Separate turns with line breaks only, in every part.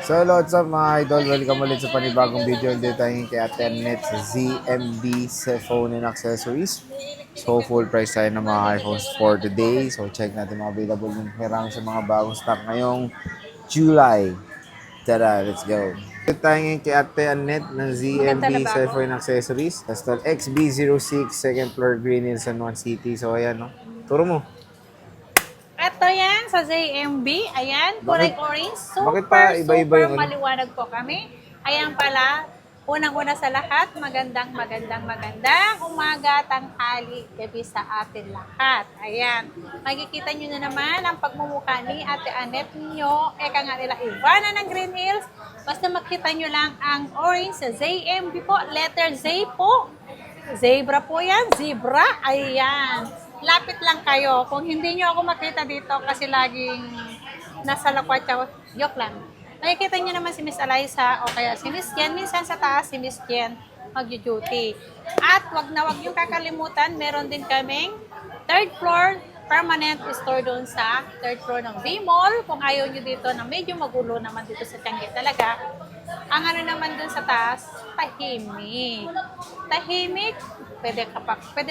So, what's up mga idol? Welcome ulit sa panibagong video. Hindi tayo kay Atenet sa ZMB phone and accessories. So, full price tayo ng mga iPhones for today. So, check natin mga available yung marami sa mga bagong stock ngayong July. Tara, let's go. Dito tayo ngayon kay Atenet ng ZMB phone and accessories. Custom XB06, second floor, Green Hills, San Juan City. So, ayan, no? Turo mo.
Ito yan sa ZMB. Ayan, kulay orange.
Bakit pa
Super,
iba-iba
super
yung ano?
maliwanag po kami. Ayan pala, unang-una sa lahat, magandang umaga, tanghali, gabi sa atin lahat. Ayan, makikita nyo na naman ang pagmumukha ni Ate Anet ninyo. Eka nga nila, Ivana ng Green Hills. Basta makita nyo lang ang orange sa ZMB po. Letter Z po. Zebra po yan. Zebra. Ayan. Lapit lang kayo. Kung hindi nyo ako makita dito kasi laging nasa lakwatsa, joke lang. Makikita nyo naman si Miss Eliza o kaya si Miss Jen. Minsan sa taas si Miss Jen mag-duty. At wag nyo kakalimutan, meron din kaming third floor permanent store doon sa third floor ng V-Mall. Kung ayaw nyo dito na medyo magulo naman dito sa Tianguit talaga, ang ano naman doon sa taas, tahimik. Tahimik, pwede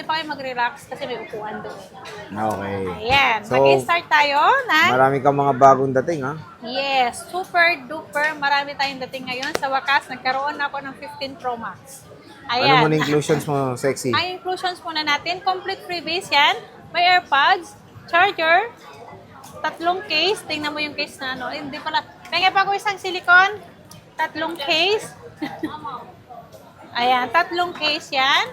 pa kayo mag-relax kasi may upuan doon.
Okay.
Ayan,
So,
mag-start tayo na.
marami kang mga bagong dating, ha?
Yes, super duper. Marami tayong dating ngayon. Sa wakas, nagkaroon ako ng 15 Pro Max.
Ano
Ayan.
mo na inclusions mo, sexy?
Ang inclusions muna natin, complete freebies yan. May AirPods, charger, 3 case. Tingnan mo yung case na ano. Hindi pala. Pengen pa ko isang silicone. 3 case. Ayan, 3 case yan.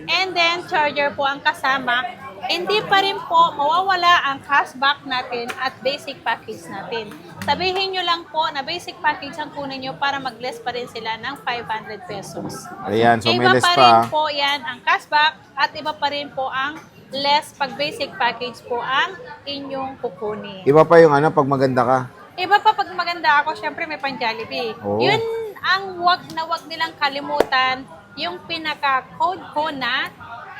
And then, charger po ang kasama. Hindi pa rin po mawawala ang cashback natin at basic package natin. Sabihin nyo lang po na basic package ang kunin nyo para mag-less pa rin sila ng 500 pesos.
Ayan, so may
Iba
less
pa rin
pa.
po yan ang cashback at iba pa rin po ang less pag basic package po ang inyong kukunin.
Iba pa yung ano, pag maganda ka.
Iba pa pag maganda ako, syempre may pang-Jollibee.
Oo.
Yun ang wag nilang kalimutan, yung pinaka-code ko na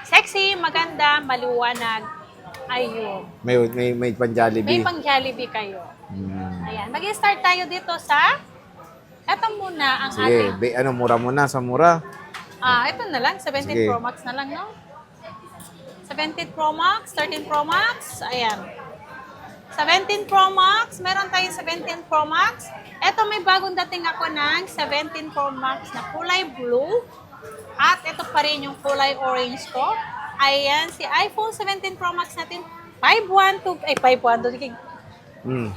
sexy, maganda, maliwanag. Ayun.
May
May
pan-Jollibee.
pang-Jollibee kayo.
Hmm.
Ayan. Mag-start tayo dito sa eto muna ang
Sige,
ating.
mura mo na, sa mura.
Ito na lang. 17
Sige.
Pro Max na lang, no? 17 Pro Max, 13 Pro Max. Ayan. 17 Pro Max. Meron tayong 17 Pro Max. Ito may bagong dating ako ng 17 Pro Max na kulay blue. At ito pa rin yung kulay orange ko. Ayan, si iPhone 17 Pro Max natin. 512 gig.
Hmm.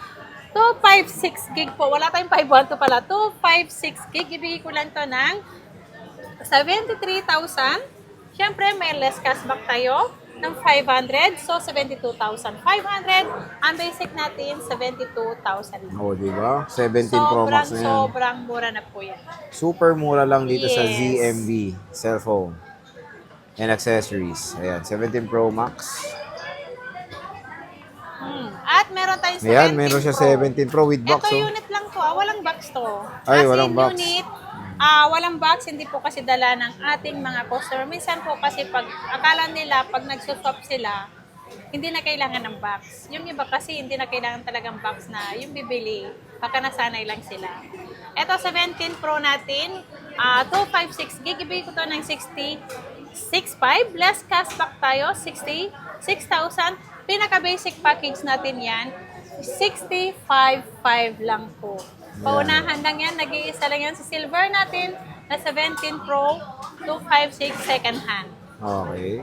256 gig po. Wala tayong 512 pala. 256 gig. Ibigay ko lang to ng 73,000. Siyempre, may less cashback tayo ng 500. So, 72,500. Ang basic natin, 72,000 lang.
Oo, di ba? 17 Pro Max na yan.
Sobrang mura na po yan.
Super mura lang dito sa
Yes.
ZMB cellphone and accessories. Ayan, 17 Pro Max.
At meron tayong 17
Ayan, meron siya
Pro.
17 Pro with box.
Ito
Oh.
unit lang to. Walang box to.
Ay,
As
walang
in
box.
unit, walang box. Hindi po kasi dala ng ating mga customer. Minsan po kasi pag akala nila, pag nagsuswap sila, hindi na kailangan ng box. Yung iba kasi hindi na kailangan talagang box na yung bibili. Baka nasanay lang sila. Ito 17 Pro natin, 256 gig. Ibigay ko to ng 66.5. Less cashback tayo, 66,000. Pinaka-basic package natin yan, 65.5 lang po. Paunahan lang yan, nag-iisa lang yan sa silver natin na 17 Pro 256 second hand.
Okay.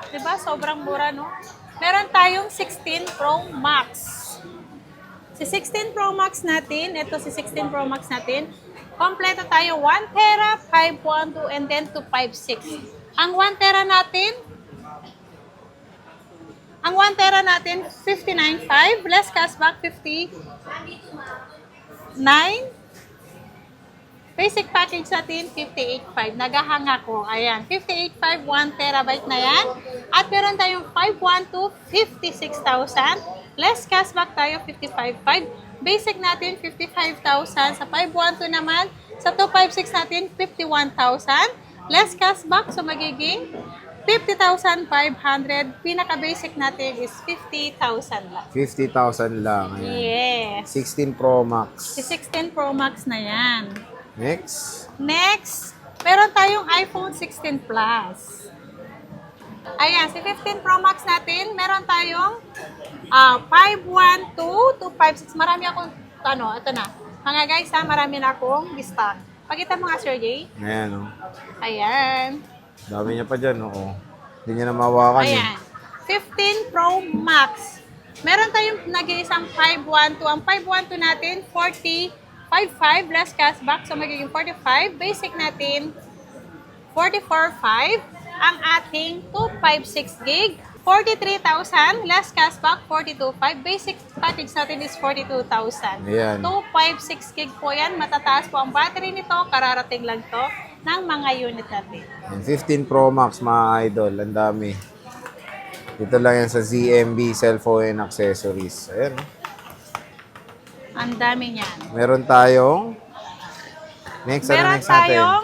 Diba? Sobrang mura, no? Meron tayong 16 Pro Max. Si 16 Pro Max natin, ito si 16 Pro Max natin, kompleto tayo 1 tera, 512, and then 256. Ang 1 tera natin, 59.5, less cashback 59. Basic package natin 58.5. Nagahang ako. Ayan, 58.5, 1 terabyte na yan. At meron tayong 512, 56,000. Less cashback tayo 55.5. Basic natin 55,000. Sa 512 naman, sa 256 natin 51,000. Less cashback, so magiging 50,500. Pinaka-basic natin is 50,000 lang.
50,000 lang. Ayan.
Yes.
16 Pro Max.
Si 16 Pro Max na yan.
Next.
Next, meron tayong iPhone 16 Plus. Ayan, si 15 Pro Max natin, meron tayong 512 to 56. Marami akong, ito na. Mga guys, marami na akong stock. Pakita mo nga, Sir Jay.
Ayan, oh.
Ayan.
Dami niya pa dyan, oo. Hindi niya na mawakan eh.
Ayan. 15 Pro Max. Meron tayong nag-iisang 512. Ang 512 natin, 40.55 less cashback. So, magiging 45. Basic natin, 44.5. Ang ating 256 gig, 43,000 less cashback, 42.5. Basic package natin is 42,000.
Ayan.
256 gig po yan. Matataas po ang battery nito. Kararating lang to ng mga unit natin.
Ayan, 15 Pro Max, mga idol. Ang dami. Dito lang yan sa ZMB Cellphone and Accessories. Ayan, oh.
Ang dami niyan.
Meron tayong next,
Meron
next natin?
tayong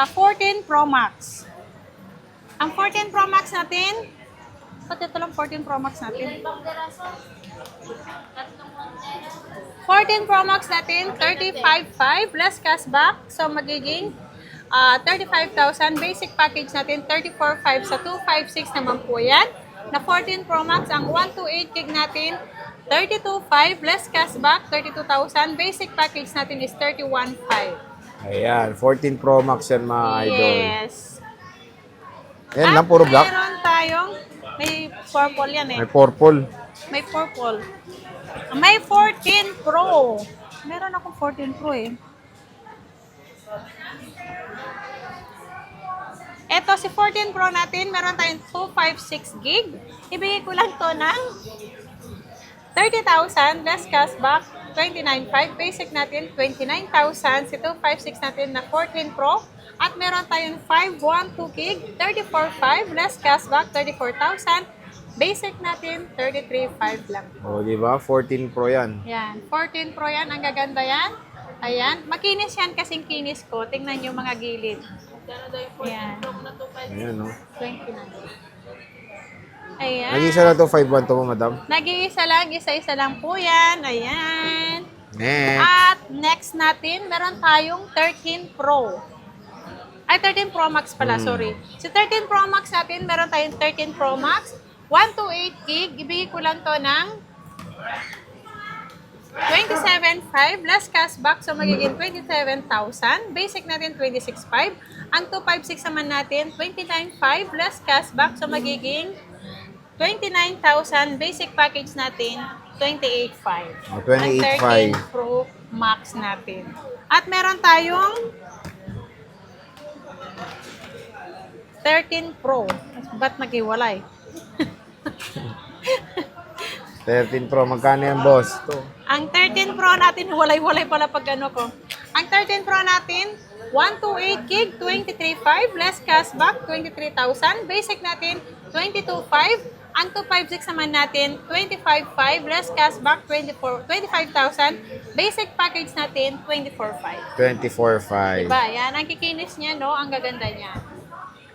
14 Pro Max. Ang 14 Pro Max natin, pati ito lang 14 Pro Max natin. 14 Pro Max natin, 35.5 less cashback. So, magiging 35,000. Basic package natin, 34.5 sa 256 naman po yan. Na 14 Pro Max, ang 128 gig natin, 32.5 less cashback, 32,000. Basic package natin is 31.5.
Ayan, 14 Pro Max yan, mga idol.
Yes.
Ayan lang, puro black.
Meron tayong, may purple yan eh.
May purple.
May purple. May 14 Pro. Meron akong 14 Pro eh. Eto, si 14 Pro natin, meron tayong 256 gig. Ibigay ko lang to ng 30,000 less cashback, 29.5. Basic natin, 29,000. Si 256 natin na 14 Pro. At meron tayong 512 gig, 34.5 less cashback, 34,000. Basic natin, 33.5 lang.
O, di ba? 14 Pro yan.
Yan, 14 Pro yan. Ang gaganda yan. Ayan. Makinis yan kasing kinis ko. Tingnan nyo mga gilid. Ayan.
Ayan, no?
29. Ayan.
Nag-isa na to 512 mo, madam?
Nag-iisa lang. Isa-isa lang po yan. Ayan.
Next.
At next natin, meron tayong 13 Pro. Ay, 13 Pro Max pala, sorry. Si 13 Pro Max natin, meron tayong 13 Pro Max. 128 gig. Ibigay ko lang to ng 27.5 less cashback. So, magiging 27,000. Basic natin, 26.5. Ang 256 naman natin, 29.5 less cashback. So, magiging 29,000. Basic package natin, 28.5.
Oh,
Ang 13
28.5.
Pro Max natin. At meron tayong 13 Pro. Ba't naghiwalay?
13 Pro. Magkano yan, boss? Ito.
Ang 13 Pro natin, walay-walay pala pag ano ko. Ang 13 Pro natin, 128 gig, 23.5, less cashback, 23,000. Basic natin, 22.5. Ang 256 naman natin, 25.5, less cashback, 25,000. Basic package natin, 24.5.
24.5.
Diba? Yan, ang kikinis niya, no? Ang gaganda niya.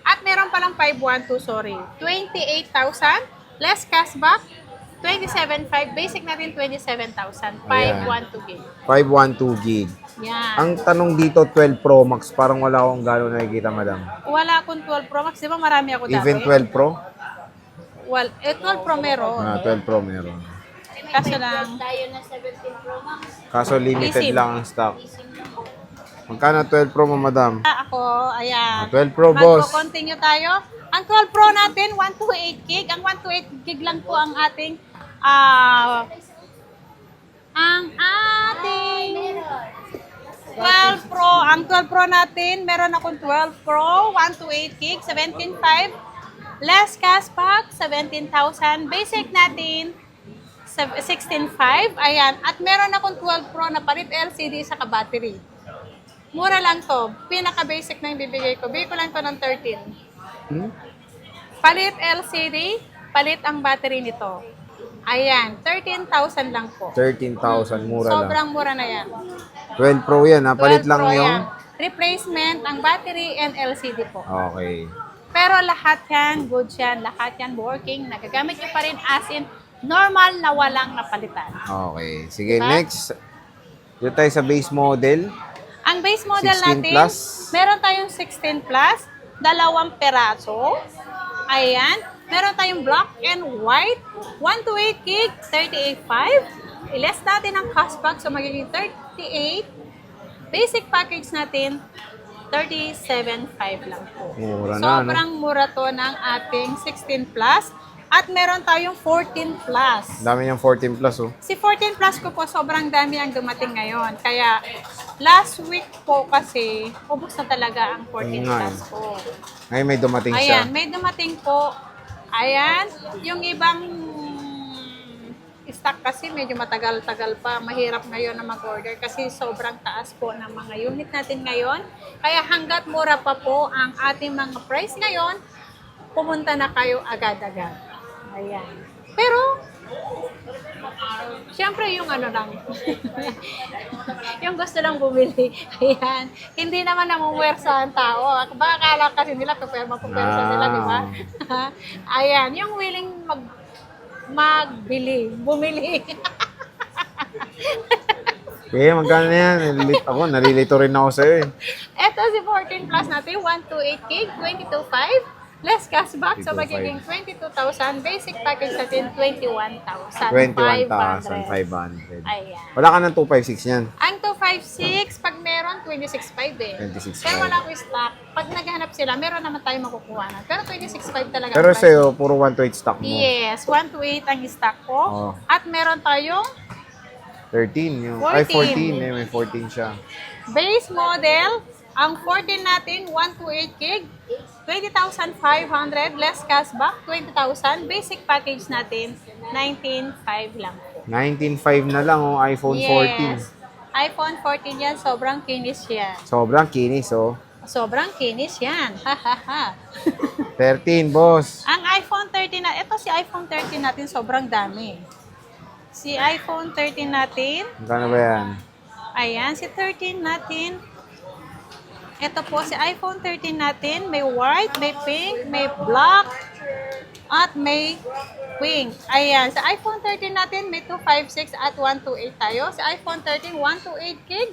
At meron palang 512, sorry. 28,000, less cashback, 27.5. Basic natin, 27,000. 512 gig.
512 gig.
Yan.
Ang tanong dito, 12 Pro Max. Parang wala akong gano'n nakikita, madam.
Wala akong 12 Pro Max. Di ba marami ako dati?
Even 12 Pro?
Well, 12 Pro meron.
12 Pro meron.
Kaso lang,
Tayo na 17 Pro Max.
Kaso limited
Easy.
lang ang stock. Magkano 12 Pro mo, madam?
ako, ayan.
12 Pro, boss.
Magko-continue tayo. Ang 12 Pro natin, 128 gig. Ang 128 gig lang po ang ating, ang ating 12 Pro. Ang 12 Pro natin, meron akong 12 Pro, 128 gig, 17.5. Less cashback, 17,000. Basic natin, 16.5. Ayan. At meron akong 12 Pro na palit LCD sa battery. Mura lang to. Pinaka-basic na yung bibigay ko. Bigay ko lang to ng 13. Palit LCD, palit ang battery nito. Ayan, 13,000 lang po.
13,000, mura lang.
Sobrang mura na yan.
12 Pro yan, ha? Palit
12
lang
Pro
yung...
yan. Replacement, ang battery and LCD po.
Okay.
Pero lahat yan, good yan, lahat yan working, nagagamit nyo pa rin as in normal na walang napalitan.
Okay. Sige,
Diba?
next. Dito tayo sa base model.
Ang base model
16
natin,
plus.
meron tayong 16 plus, 2 peraso. Ayan. Meron tayong black and white, 128 gig, 38.5. I-less natin ang cashback, so magiging 38. Basic package natin, 37.5 lang po.
Mura na,
Sobrang mura to ng ating 16 plus. At meron tayong 14 plus.
Dami niyang 14 plus, oh.
Si 14 plus ko po, sobrang dami ang dumating ngayon. Kaya, last week po kasi, ubos na talaga ang 14
Ayun nga,
plus ko.
Ngayon may dumating siya.
Ayan, may dumating po. Ayan, yung ibang stock kasi medyo matagal-tagal pa. Mahirap ngayon na mag-order kasi sobrang taas po ng mga unit natin ngayon. Kaya hanggat mura pa po ang ating mga price ngayon, pumunta na kayo agad-agad. Ayan. Pero, siyempre yung ano lang, yung gusto lang bumili. Ayan. Hindi naman namumwersa ang tao. Baka akala kasi nila, pupersa sila, di ba? Ayan. Yung willing magbili, bumili.
Okay, magkano na yan? Nalilito rin ako sa'yo, eh.
Ito si 14 plus natin, 128 gig, 22.5. Less cashback, so
22.5.
magiging 22,000. Basic package natin, 21,500.
21,500.
Ayan.
Wala ka ng 256 yan.
Ang 256, pag meron, 26.5 eh.
26.5.
Pero wala ko stock. Pag naghanap sila, meron naman tayo makukuha na. Pero 26.5 talaga.
Pero
ang price.
sa'yo, puro 1 to 8 stock mo.
Yes, 1 to 8 ang stock ko.
Oh.
At meron tayong
13. Yung,
14.
Ay, 14. Eh, may 14 siya.
base model. Ang 14 natin, 1 to 8 gig, 20,500, less cashback, 20,000. Basic package natin, 19,500 lang po.
19.5 na lang, oh, iPhone 14.
Yes. iPhone 14 yan, sobrang kinis yan.
Sobrang kinis, oh.
Sobrang kinis yan. Ha, ha, ha.
13, boss.
Ang iPhone 13 na, ito si iPhone 13 natin, sobrang dami. Si iPhone 13 natin,
Magkano ba yan?
ayan, si 13 natin, ito po si iPhone 13 natin, may white, may pink, may black, at may pink. Ayan, sa iPhone 13 natin, may 256 at 128 tayo. Sa iPhone 13, 128 gig.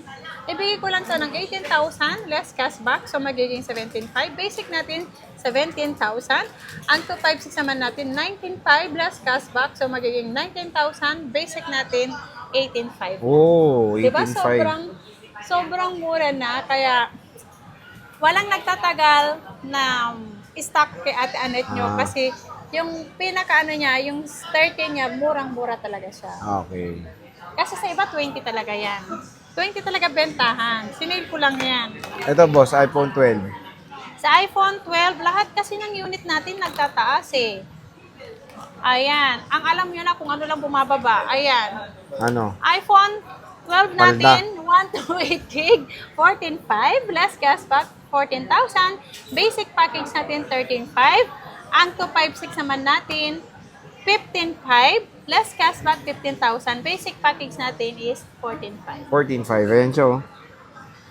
Ibigay ko lang to ng 18,000, less cashback, so magiging 17,500. Basic natin, 17,000. Ang 256 naman natin, 19,500, less cashback, so magiging 19,000. Basic natin, 18,500.
Oh, 18.5.
Diba sobrang mura na, kaya walang nagtatagal na stock kay Ate Anet nyo kasi yung pinaka niya, yung 30 niya, murang-mura talaga siya.
Okay.
Kasi sa iba, 20 talaga yan. 20 talaga bentahan. Sinil ko lang yan.
Ito, boss, iPhone 12.
Sa iPhone 12, lahat kasi ng unit natin nagtataas eh. Ayan. Ang alam nyo na kung ano lang bumababa. Ayan.
Ano?
iPhone 12 natin, 128 gig, 14.5, less cashback, 14,000. Basic package natin, 13.5. Ang 256 naman natin, 15.5, less cashback, 15,000. Basic package natin is 14.5.
14.5. Ayan siya, oh.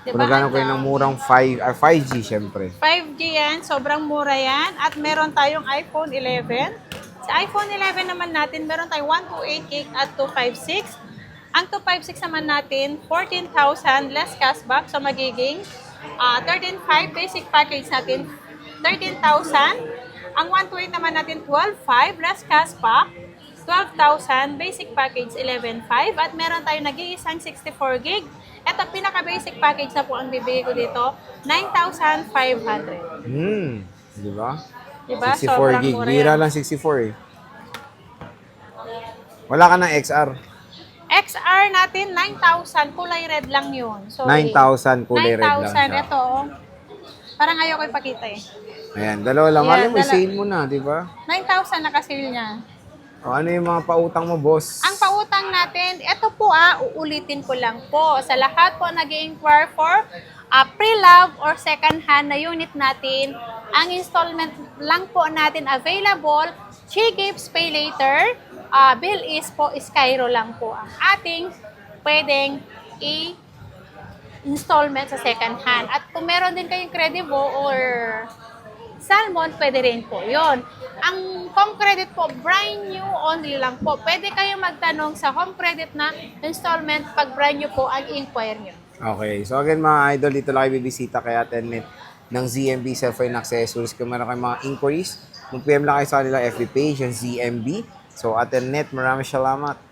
Diba?
Kung nagano kayo ng murang 5G, syempre.
5G yan, sobrang mura yan. At meron tayong iPhone 11. Sa iPhone 11 naman natin, meron tayong 128 gig at 256. Ang 256 naman natin, 14,000 less cashback. So magiging 13,500. Basic package natin, 13,000. Ang 128 naman natin, 12,500 less cashback. 12,000. Basic package, 11,500. At meron tayong nag-iisang 64 gig. Ito, pinaka-basic package na po ang bibigay ko dito, 9,500.
Di ba?
Diba?
64
Sobrang
gig.
mura
Bira
yan.
lang 64 eh. Wala ka ng XR.
XR natin, 9,000. Kulay red lang yun. Sorry.
9,000 kulay red lang siya.
9,000. Ito, oh. Parang ayaw ko ipakita eh.
Ayan, dalawa lang.
Ayan,
Alam mo, sale mo na, di ba?
9,000 nakasil niya.
O, ano yung mga pautang mo, boss?
Ang pautang natin, ito po uulitin ko lang po. Sa lahat po nag-i-inquire for pre-love or second-hand na unit natin, ang installment lang po natin available, She Gives Pay Later, bill is po, Skyro lang po ang ating pwedeng installment sa second hand. At kung meron din kayong Credivo or salmon, pwede rin po yon. Ang home credit po, brand new only lang po. Pwede kayo magtanong sa home credit na installment pag brand new po ang inquire nyo.
Okay. So again mga idol, dito lang kayo bibisita kay Ate Annette ng ZMB Cellphone Accessories. Kung meron kayong mga inquiries, mag-PM lang kayo sa kanilang FB page, yung ZMB. So Ate Annette, maraming salamat.